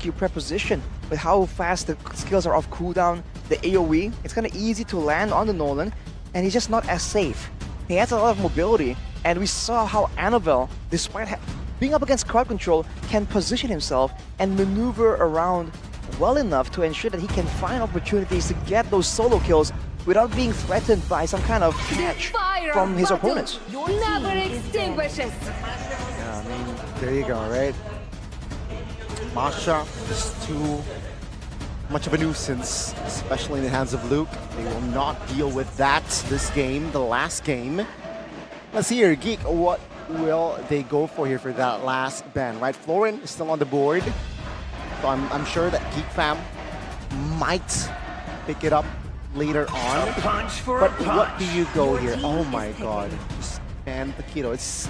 HQ preposition with how fast the skills are off cooldown, the AoE. It's kind of easy to land on the Nolan, and he's just not as safe. He has a lot of mobility, and we saw how Annabelle, despite being up against crowd control, can position himself and maneuver around well enough to ensure that he can find opportunities to get those solo kills without being threatened by some kind of catch from his opponents. Never extinguishes. Yeah, I mean, there you go, right? Masha is too much of a nuisance, especially in the hands of Luke. They will not deal with that this game, the last game. Let's see here, Geek, what will they go for here for that last ban, right? Florin is still on the board, so I'm sure that Geek fam might pick it up later on. But what do you go here? Oh my god. Ban Paquito. It's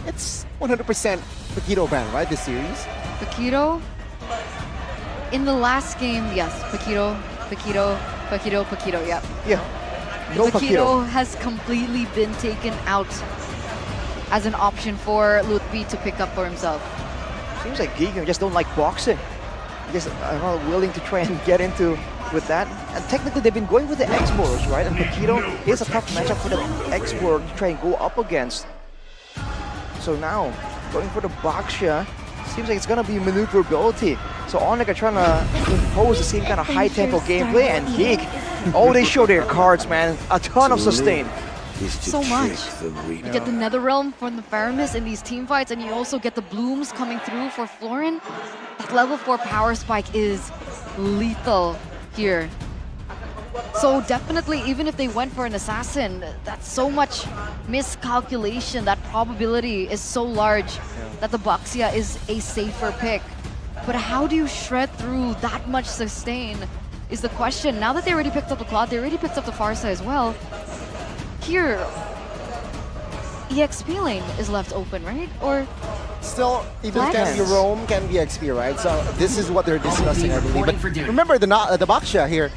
100% Paquito ban, right, this series? Paquito? In the last game, yes. Paquito, yep. Yeah, no Paquito has completely been taken out as an option for Lutfi to pick up for himself. Seems like Geek just don't like boxing. I guess I'm not willing to try and get into with that. And technically they've been going with the X-Borgs, right? And Paquito is a tough matchup for the X-Borg to try and go up against. So now, going for the Baxia, seems like it's gonna be maneuverability. So Onic are trying to impose the same kind of high-tempo gameplay, and Geek, oh, they show their cards, man. A ton of sustain. So much. You get the Netherrealm from the Faramis in these team fights, and you also get the Blooms coming through for Florin. That level 4 power spike is lethal here. So definitely, even if they went for an assassin, that's so much miscalculation. That probability is so large that the Baxia is a safer pick. But how do you shred through that much sustain is the question. Now that they already picked up the Claude, they already picked up the Farsa as well. Here, EXP lane is left open, right? Or still, even can be Roam, can be XP, right? So this is what they're discussing, I believe. But remember, the Baxia here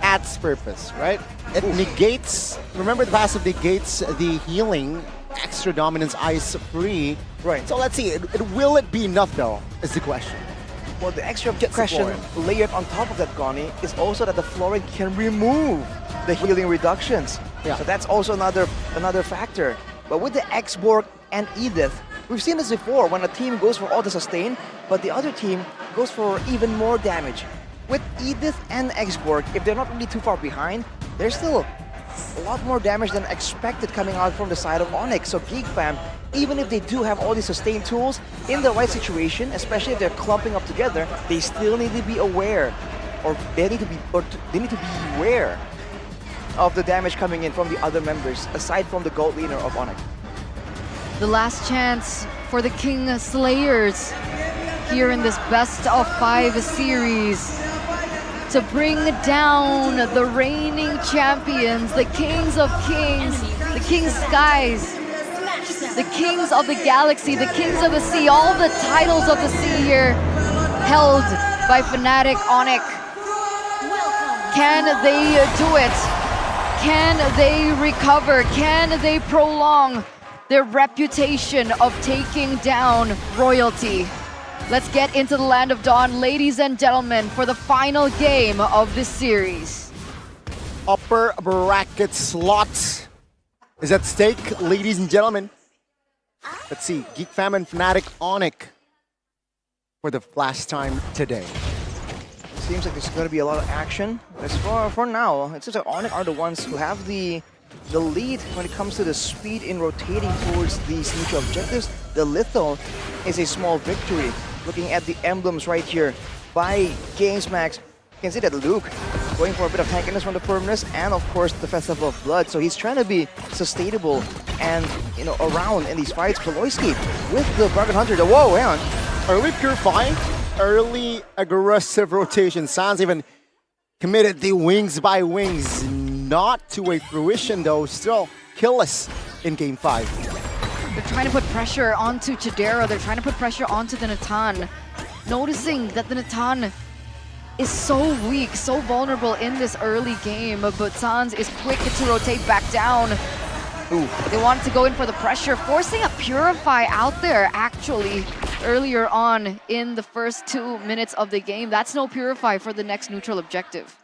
adds purpose, right? It negates, remember the passive negates the healing, extra dominance, ice free. Right. So let's see, will it be enough though, is the question. Well, the extra question layered on top of that, Goni, is also that the Florin can remove the healing reductions. Yeah. So that's also another factor. But with the X-Borg and Edith, we've seen this before when a team goes for all the sustain, but the other team goes for even more damage. With Edith and X-Borg, if they're not really too far behind, there's still a lot more damage than expected coming out from the side of Onic. So Geek fam, even if they do have all these sustain tools in the right situation, especially if they're clumping up together, they still need to be aware, or they need to be beware of the damage coming in from the other members, aside from the gold leader of Onic. the last chance for the King Slayers here in this best of 5 series to bring down the reigning champions, the Kings of Kings, the King's Skies, the Kings of the Galaxy, the Kings of the Sea, all the titles of the sea here held by Fnatic Onic. Can they do it? Can they recover? Can they prolong their reputation of taking down royalty? Let's get into the Land of Dawn, ladies and gentlemen, for the final game of this series. Upper bracket slots is at stake, ladies and gentlemen. Let's see, Geek Fam and Fnatic Onic for the last time today. Seems like there's going to be a lot of action. As for now, it seems like Onic are the ones who have the lead when it comes to the speed in rotating towards these neutral objectives. The lethal is a small victory. Looking at the emblems right here by GamesMax, you can see that Luke going for a bit of tankiness from the firmness and of course the Festival of Blood. So he's trying to be sustainable and around in these fights. Peloyski with the Bargain Hunter. Whoa, hang on. Early purifying, early aggressive rotation. Sans even committed the wings by wings. Not to a fruition though, still killless in game 5. They're trying to put pressure onto Chidera. They're trying to put pressure onto the Natan. Noticing that the Natan is so weak, so vulnerable in this early game, but Sans is quick to rotate back down. Ooh. They wanted to go in for the pressure, forcing a Purify out there, actually. earlier on in the first 2 minutes of the game. That's no Purify for the next neutral objective.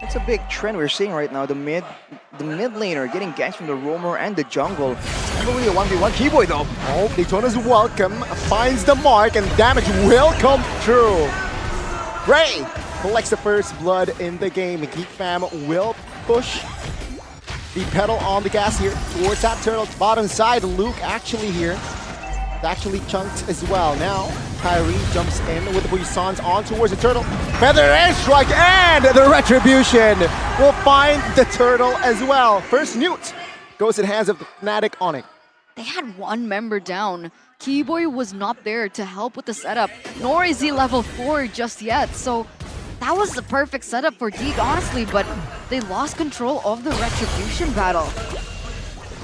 It's a big trend we're seeing right now. The mid laner getting ganks from the roamer and the jungle. Never really a 1v1 Keyboy though. Oh, Daytona's welcome, finds the mark, and damage will come true. Ray collects the first blood in the game. Geek Fam will push the pedal on the gas here towards that turtle. Bottom side, Luke actually here. It's actually chunked as well. Now, Kyrie jumps in with the Buissons on towards the turtle. Feather airstrike and the retribution will find the turtle as well. First newt goes in hands of the Fnatic Onic. They had one member down. Keyboy was not there to help with the setup, nor is he level 4 just yet. So that was the perfect setup for Geek, honestly, but they lost control of the retribution battle.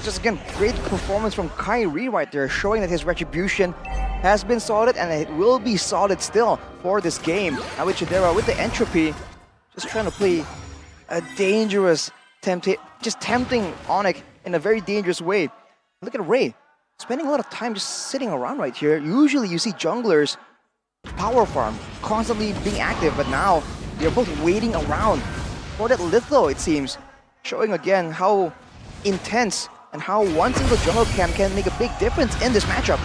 Just again, great performance from Kyrie right there, showing that his retribution has been solid and it will be solid still for this game. Now with Chidera, with the entropy, just trying to play a dangerous, just tempting Onic in a very dangerous way. Look at Ray, spending a lot of time just sitting around right here. Usually you see junglers power farm, constantly being active, but now they're both waiting around for that litho, it seems. Showing again how intense and how one single jungle camp can make a big difference in this matchup.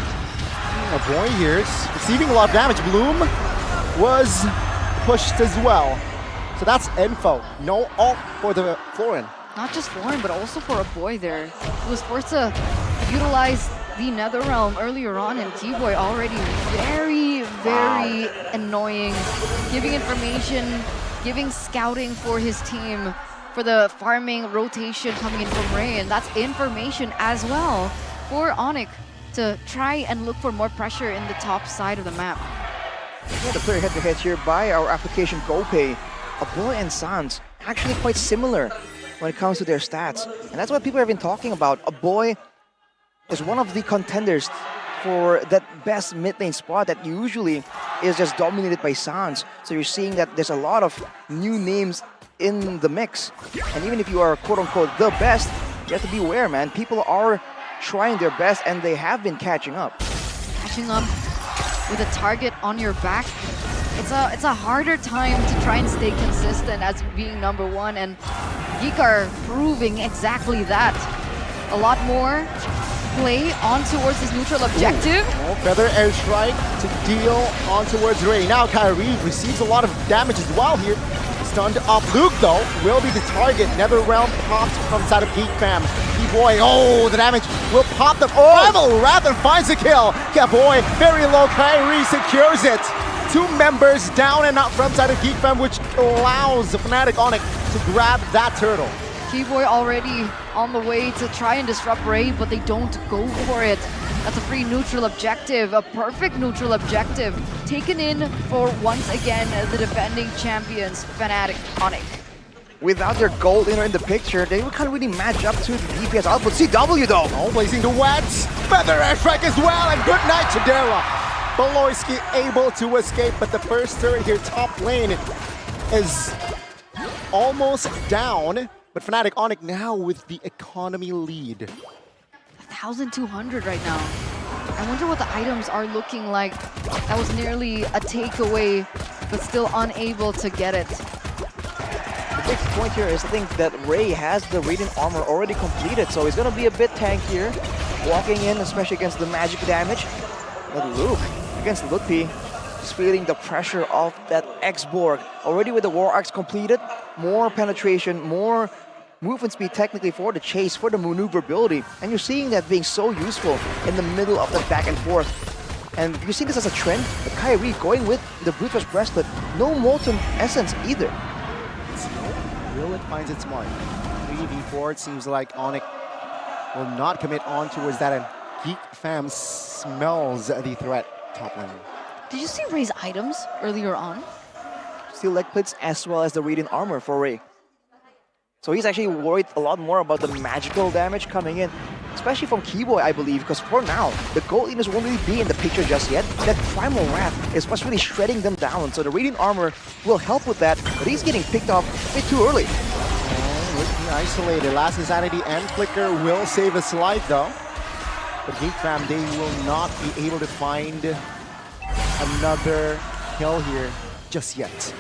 A boy here is receiving a lot of damage. Bloom was pushed as well. So that's info. No ult for the Florin. Not just Florin, but also for a boy there. He was forced to utilize the Netherrealm earlier on, and Keyboy already very annoying. Giving information, giving scouting for his team, for the farming rotation coming in from Ray, and that's information as well for Onic to try and look for more pressure in the top side of the map. Yeah, the player head-to-head here by our application GoPay. Aboy and Sans actually quite similar when it comes to their stats, and that's what people have been talking about. Aboy is one of the contenders for that best mid lane spot that usually is just dominated by Sans. So you're seeing that there's a lot of new names in the mix, and even if you are quote-unquote the best, you have to be aware, man. People are trying their best and they have been catching up. Catching up with a target on your back, it's a harder time to try and stay consistent as being number one, and Geek are proving exactly that. A lot more play on towards this neutral objective. Oh, Feather airstrike to deal on towards Ray. Now Kyrie receives a lot of damage as well here. Stunned up. Luke, though, will be the target. Netherrealm popped from side of Geek Fam. Boy, oh, the damage will pop the rival rather finds the kill. Yeah, boy, very low. Kyrie secures it. 2 members down and out from side of Geek Fam, which allows the Fnatic Onic to grab that turtle. Keyboy already on the way to try and disrupt Ray, but they don't go for it. That's a free neutral objective, a perfect neutral objective. Taken in for, once again, the defending champions, Fnatic Onic. Without their gold laner in the picture, they can't really match up to the DPS output. CW though! Oh, placing the wets. Feather airstrike as well, and good night, Chidera. Baloyski able to escape, but the first turret here, top lane, is almost down. But Fnatic Onic now with the economy lead. 1,200 right now. I wonder what the items are looking like. That was nearly a takeaway, but still unable to get it. The big point here is I think that Ray has the Radiant Armor already completed, so he's gonna be a bit tankier, walking in, especially against the magic damage. But Luke, against Ludpi, just feeling the pressure of that X-Borg. Already with the War Axe completed, more penetration, more movement speed technically for the chase, for the maneuverability, and you're seeing that being so useful in the middle of the back and forth. And you see this as a trend, the Kyrie going with the Brute Force Breastplate, no Molten Essence either. Will it finds its mark? 3v4, it seems like Onic will not commit on towards that, and Geek Fam smells the threat top lane. Did you see Ray's items earlier on? Steel leg plates as well as the Radiant Armor for Ray. So he's actually worried a lot more about the magical damage coming in, especially from Keyboy, I believe, because for now, the gold leaders won't really be in the picture just yet. That Primal Wrath is what's really shredding them down, so the Radiant Armor will help with that, but he's getting picked off a bit too early. Oh, looking isolated. Last Insanity and Flicker will save his life, though. But Geek Fam, they will not be able to find another kill here just yet.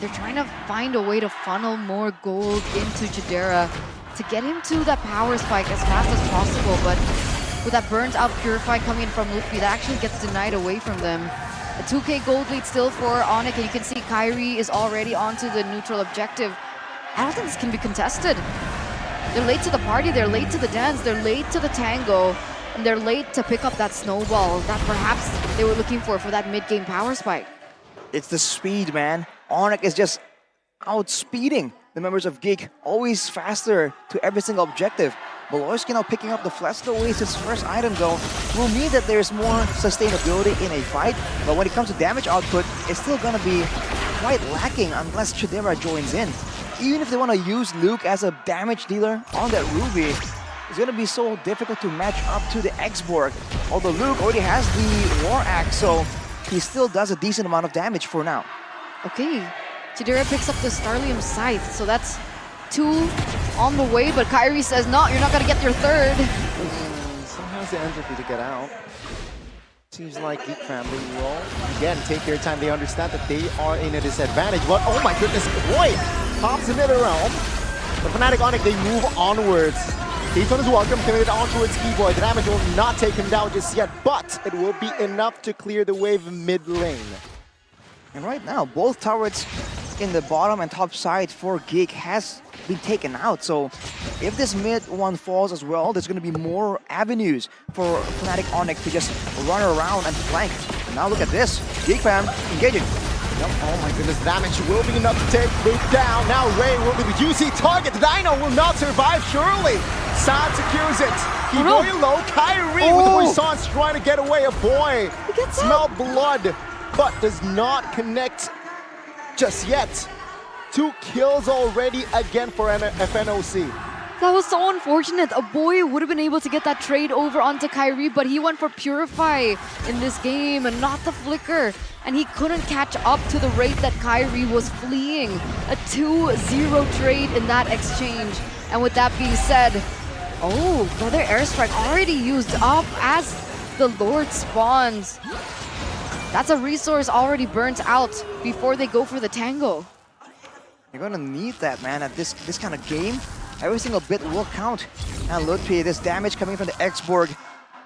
They're trying to find a way to funnel more gold into Chidera to get him to that power spike as fast as possible, but with that burnt out Purify coming in from Luffy, that actually gets denied away from them. A 2k gold lead still for Onic, and you can see Kyrie is already onto the neutral objective. I don't think this can be contested. They're late to the party, they're late to the dance, they're late to the tango, and they're late to pick up that snowball that perhaps they were looking for that mid-game power spike. It's the speed, man. Onic is just outspeeding the members of Geek, always faster to every single objective. Baloyski now picking up the Flesto Oasis first item though will mean that there's more sustainability in a fight, but when it comes to damage output, it's still gonna be quite lacking unless Chidera joins in. Even if they want to use Luke as a damage dealer on that Ruby, it's gonna be so difficult to match up to the X-Borg. Although Luke already has the War Axe, so he still does a decent amount of damage for now. Okay, Chidera picks up the Starlium Scythe, so that's 2 on the way, but Kyrie says, no, you're not gonna get your 3rd. Somehow the entropy to get out. Seems like Geek family will, again, take their time. They understand that they are in a disadvantage. But, oh my goodness, boy! Pops into the realm. But Fnatic Onic, they move onwards. Dayton is welcome, committed on towards Keyboy. The damage will not take him down just yet, but it will be enough to clear the wave mid lane. And right now, both turrets in the bottom and top side for Geek has been taken out. So if this mid one falls as well, there's going to be more avenues for Fnatic Onic to just run around and flank. And now look at this. Geek fam engaging. Yep. Oh my goodness, damage will be enough to take Luke down. Now Ray will be the juicy target. The Dino will not survive, surely. San secures it. He going low. Kyrie with the Voissance trying to get away. A boy. Smell blood, but does not connect just yet. 2 kills already again for FNOC. That was so unfortunate. A boy would have been able to get that trade over onto Kyrie, but he went for Purify in this game and not the Flicker. And he couldn't catch up to the rate that Kyrie was fleeing. A 2-0 trade in that exchange. And with that being said, oh, another airstrike already used up as the Lord spawns. That's a resource already burnt out before they go for the tango. You're gonna need that, man, at this kind of game. Every single bit will count. And Ludwig, this damage coming from the X-Borg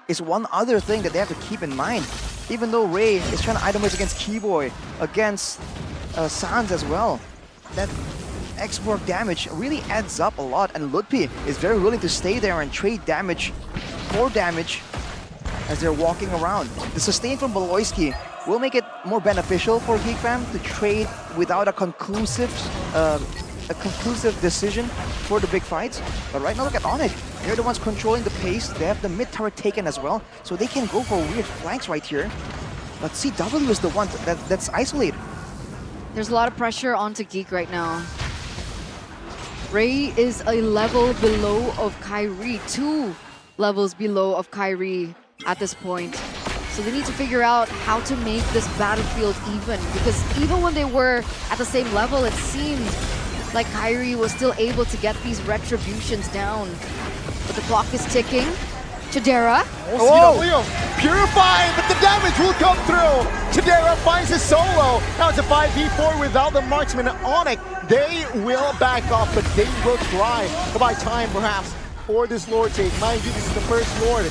is one other thing that they have to keep in mind. Even though Ray is trying to itemize against Keyboy, against Sans as well, that X-Borg damage really adds up a lot, and Ludwig is very willing to stay there and trade damage for damage as they're walking around. The sustain from Baloyski will make it more beneficial for Geek Fam to trade without a conclusive decision for the big fights. But right now, look at Onic. They're the ones controlling the pace. They have the mid turret taken as well, so they can go for weird flanks right here. But CW is the one that's isolated. There's a lot of pressure onto Geek right now. Ray is a level below of Kyrie, 2 levels below of Kyrie at this point. So they need to figure out how to make this battlefield even, because even when they were at the same level, it seemed like Kyrie was still able to get these retributions down. But the clock is ticking. Chidera. CW purified, but the damage will come through. Chidera finds his solo. Now it's a 5v4 without the marksman. Onic, they will back off, but they will try to buy time perhaps for this Lord take. Mind you, this is the first Lord.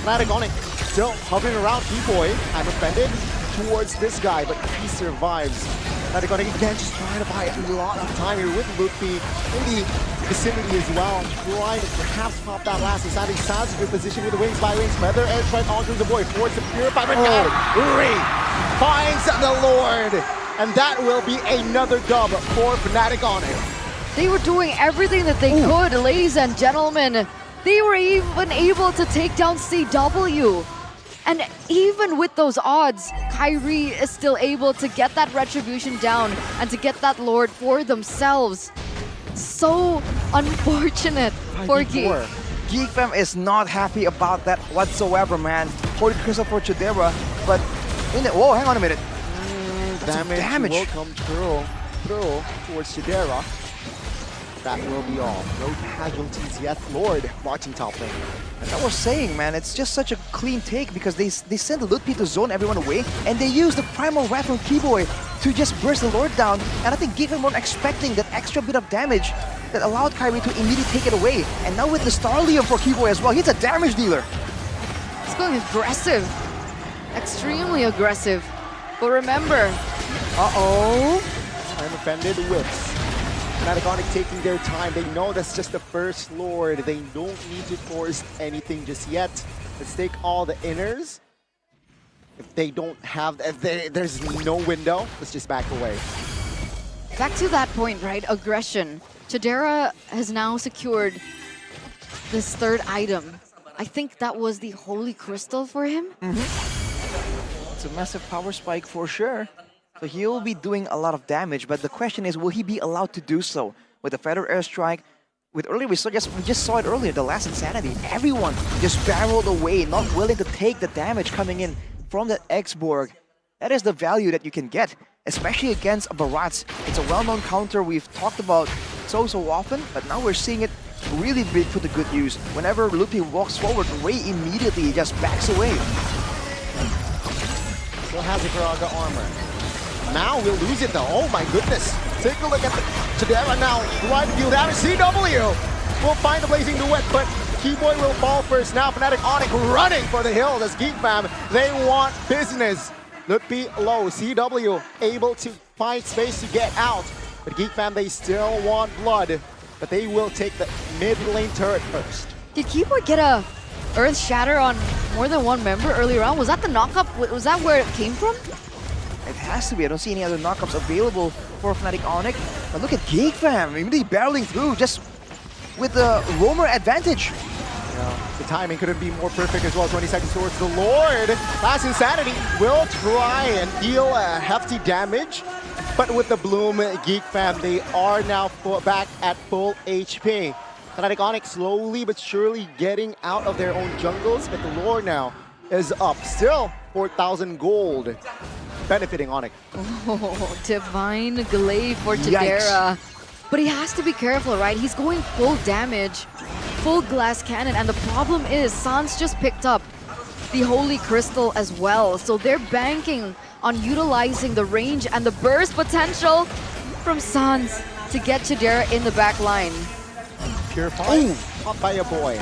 Fnatic Onic still hovering around Keyboy. I'm offended towards this guy, but he survives. Fnatic Onic again just trying to buy a lot of time here with Luffy in the vicinity as well. Trying to perhaps pop that last. Deciding Sans good position with the wings by wings. Feather airstrike onto the boy. Forwards the Purify, but no! Ray finds the Lord. And that will be another dub for Fnatic Onic. They were doing everything that they could, ladies and gentlemen. They were even able to take down CW. And even with those odds, Kyrie is still able to get that retribution down and to get that Lord for themselves. So unfortunate for Geek. Geek Fam is not happy about that whatsoever, man. Holy Crystal for Chidera, but in the whoa, hang on a minute. Damage will come through towards Chidera. that will be all. No casualties yet. Lord marching top lane. As I was saying, man, it's just such a clean take because they send the Lutpi to zone everyone away, and they use the primal wrath from Keyboy to just burst the Lord down. And I think Geek weren't expecting that extra bit of damage that allowed Kyrie to immediately take it away. And now with the Starlium for Keyboy as well, he's a damage dealer. He's going aggressive. Extremely aggressive. But remember, I'm offended whips. Fnatic Onic taking their time. They know that's just the first Lord. They don't need to force anything just yet. Let's take all the inners. If they don't have, there's no window, let's just back away. back to that point, right? Aggression. Chidera has now secured this third item. I think that was the Holy Crystal for him. It's a massive power spike for sure. So he'll be doing a lot of damage, but the question is, will he be allowed to do so? With the Feather Airstrike, with earlier, we just saw it earlier, the last Insanity. Everyone just barreled away, not willing to take the damage coming in from that X-Borg. That is the value that you can get, especially against Barats. It's a well-known counter we've talked about so often, but now we're seeing it really be put to good use. Whenever Lupi walks forward, Ray immediately just backs away. Still has a Viraga armor. Now we'll lose it though. Oh my goodness. Take a look at the Chidera now. Right view down to CW. We'll find the Blazing Duet, but Keyboy will fall first. Now Fnatic Onic running for the hill. As Geek fam, they want business. Lupi low. CW able to find space to get out. But Geek fam, they still want blood. But they will take the mid lane turret first. Did Keyboy get a Earth Shatter on more than one member earlier on? Was that the knockup? Was that where it came from? It has to be. I don't see any other knockups available for Fnatic Onic. But look at Geek fam, immediately barreling through just with the roamer advantage. Yeah, the timing couldn't be more perfect as well. 20 seconds towards the Lord. Last Insanity will try and deal hefty damage. But with the Bloom, Geek fam, they are now back at full HP. Fnatic Onic slowly but surely getting out of their own jungles, but the Lord now is up. Still 4,000 gold, benefiting Onic. Oh, divine glaive for Chidera. But he has to be careful, right? He's going full damage, full glass cannon, and the problem is Sans just picked up the Holy Crystal as well. So they're banking on utilizing the range and the burst potential from Sans to get Chidera in the back line. Purified, caught by a boy.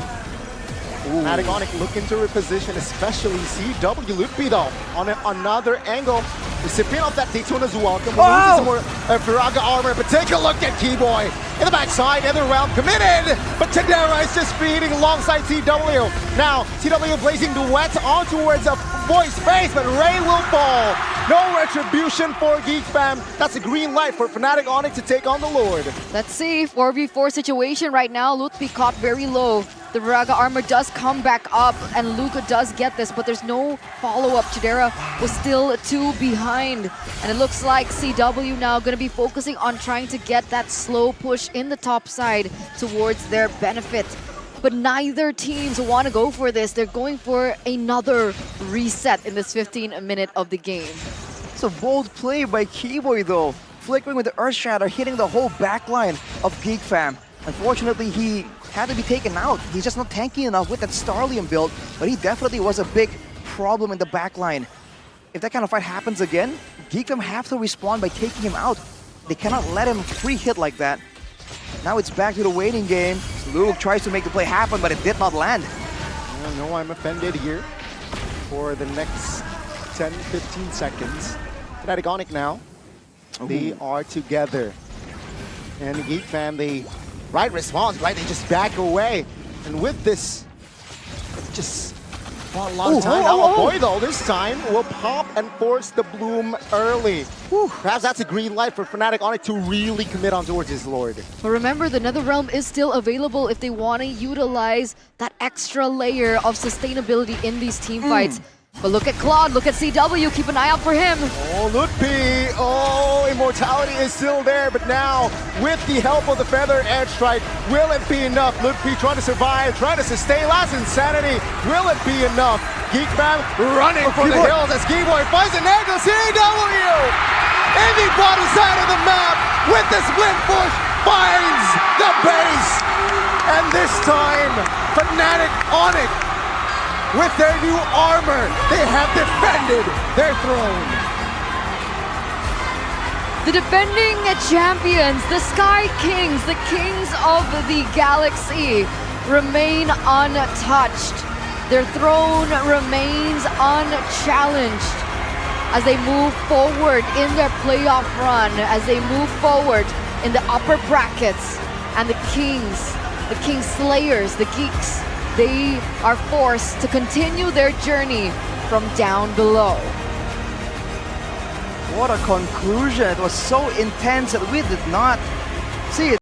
Fnatic Onic looking to reposition, especially CW. Lupi though, on another angle. Recipient of that Daytona's welcome. Loses more Viraga armor, but take a look at Keyboy. In the backside, other round committed, but Chidera is just feeding alongside CW. Now, CW blazing duets on towards a boy's face, but Ray will fall. No retribution for Geek fam. That's a green light for Fnatic Onic to take on the Lord. Let's see, 4v4 situation right now. Lutfi caught very low. The Viraga armor does come back up, and Luca does get this, but there's no follow-up. Chidera was still 2 behind, and it looks like CW now going to be focusing on trying to get that slow push in the top side towards their benefit. But neither teams want to go for this. They're going for another reset in this 15th minute of the game. It's a bold play by Keyboy though. Flickering with the Earth Shatter, hitting the whole backline of Geek fam. Unfortunately, he had to be taken out. He's just not tanky enough with that Starlium build, but he definitely was a big problem in the backline. If that kind of fight happens again, Geek fam have to respond by taking him out. They cannot let him free hit like that. Now it's back to the waiting game. Luke tries to make the play happen, but it did not land. I know I'm offended here for the next 10-15 seconds. Fnatic Onic now. They are together. And Geek fam, they right response, right? They just back away. And with this, just not a lot of time. Now a boy though, this time will pop and force the Bloom early. Perhaps that's a green light for Fnatic Onic to really commit on towards his Lord. But remember, the Netherrealm is still available if they want to utilize that extra layer of sustainability in these team fights. But look at Claude, look at CW, keep an eye out for him. Oh, Lutpi, oh, immortality is still there, but now with the help of the Feather Airstrike, will it be enough? Lutpi trying to survive, trying to sustain last Insanity. Will it be enough? Geek fam running for the hills as Keyboy finds an angle. CW in the bottom side of the map with the split push. finds the base! And this time, Fnatic Onic, with their new armor, they have defended their throne. The defending champions, the Sky Kings, the kings of the galaxy, remain untouched. Their throne remains unchallenged as they move forward in their playoff run, as they move forward in the upper brackets. And the Kings Slayers, the Geeks, they are forced to continue their journey from down below. What a conclusion. It was so intense that we did not see it.